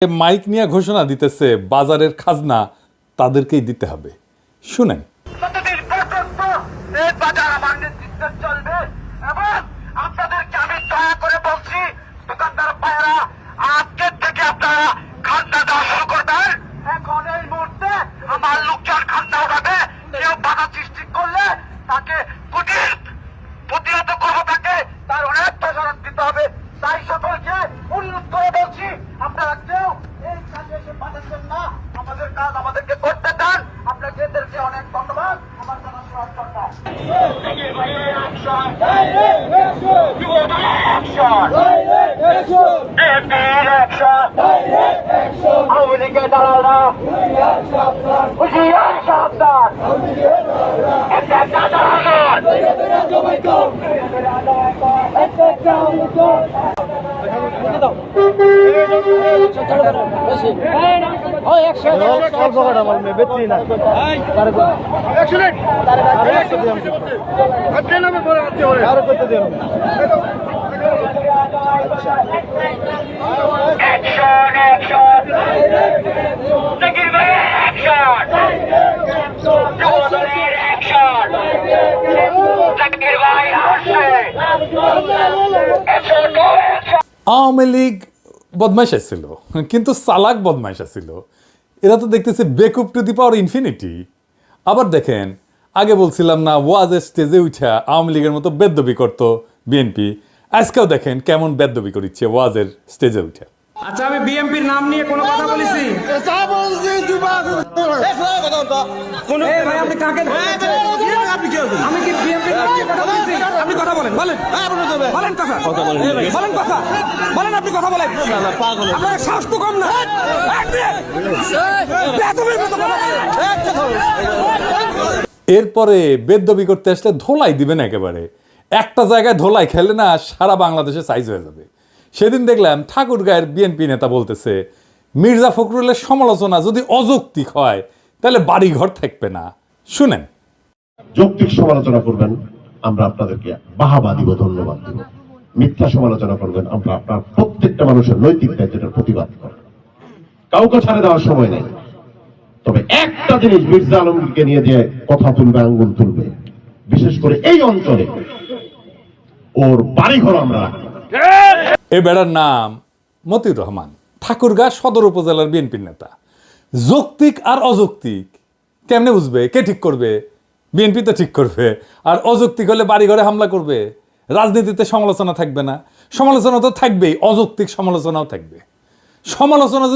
Mic নিয়ে ঘোষণা দিতেছে বাজারের খাজনা তাদেরকেই দিতে হবে। শুনেন। ততদিন পর্যন্ত এই বাজার আমার নেতৃত্বে চলবে এবং আপনাদেরকে আমি দয়া করে বলছি, দোকানদার ভাইয়েরা, আজকের থেকে আপনারা খাজনা দেওয়া শুরু করবেন। এখন এই মুহূর্তে আমার লোকজন খাজনা উঠাবে, কেউ বাধা সৃষ্টি করলে তাকে প্রতিহত করবো, তাকে তার অনেক প্রসারণ দিতে হবে। তাই সকলকে অনুরোধ করে বলছি, আপনারা কেউ এই কাজে এসে বাধাচ্ছেন না, আমাদের কাজ আমাদেরকে করতে দেন। আপনাদেরকে অনেক ধন্যবাদ। আমার কথা শোনার জন্য আওয়ামী লীগের দালালরা হুঁশিয়ার সাবধান। আওয়ামী লীগ বদমাইশ ছিল, কিন্তু চালাক বদমাইশ ছিল। এরা তো দেখতেছে বেকুব টু দি পাওয়ার ইনফিনিটি। আবার দেখেন, আগে বলছিলাম না ওয়াজের স্টেজে উঠা আওয়ামী লীগের মতো বেদ্যবি করতো বিএনপি, আজকেও দেখেন কেমন বেদ্যবি করিচ্ছে ওয়াজের স্টেজে উঠা। আচ্ছা, আমি বিএনপির নাম নিয়ে কোনো কথা বলেছি? আপনি কাকে আমি কি বিএনপির নাম নিয়ে কথা বলেছি? আপনি কথা বলেন, বলেন বলেন কথা বলেন কথা বলেন, আপনি কথা বলেন। আপনার সাহস তো কম না। এরপরে বেদ্যবি করতে আসলে ধোলাই দিবেন একেবারে। একটা জায়গায় ধোলাই খেলে না সারা বাংলাদেশে সাইজ হয়ে যাবে। সেদিন দেখলাম ঠাকুরগাঁয়ের বিএনপি নেতা বলতেছে মির্জা ফখরুলের সমালোচনা যদি অযৌক্তিক হয় তাহলে বাড়ি ঘর থাকবে না। শুনেন। যৌক্তিক সমালোচনা করবেন, আমরা আপনাদেরকে বাহাবা দিব, ধন্যবাদ দিব। মিথ্যা সমালোচনা করবেন, আমরা আপনার প্রত্যেকটা মানুষের নৈতিক দায়িত্বের প্রতিবাদ করব। কাউকে ছাড়ে দেওয়ার সময় নেই। তবে একটা জিনিস, মির্জা আলমগীরকে নিয়ে যে কথা তুলবে, আঙ্গুল তুলবে, বিশেষ করে এই অঞ্চলে ওর বাড়িঘর আমরা রাখবো। এ বেড়ার নাম মতিউর রহমান, ঠাকুরগাঁ সদর উপজেলার বিএনপির নেতা। যৌক্তিক আর অযৌক্তিক কেমনে বুঝবে? কে ঠিক করবে? বিএনপি তো ঠিক করবে। আর অযৌক্তিক হলে বাড়িঘরে হামলা করবে। রাজনীতিতে সমালোচনা থাকবে না? সমালোচনা তো থাকবেই, অযৌক্তিক সমালোচনাও থাকবে। সমালোচনা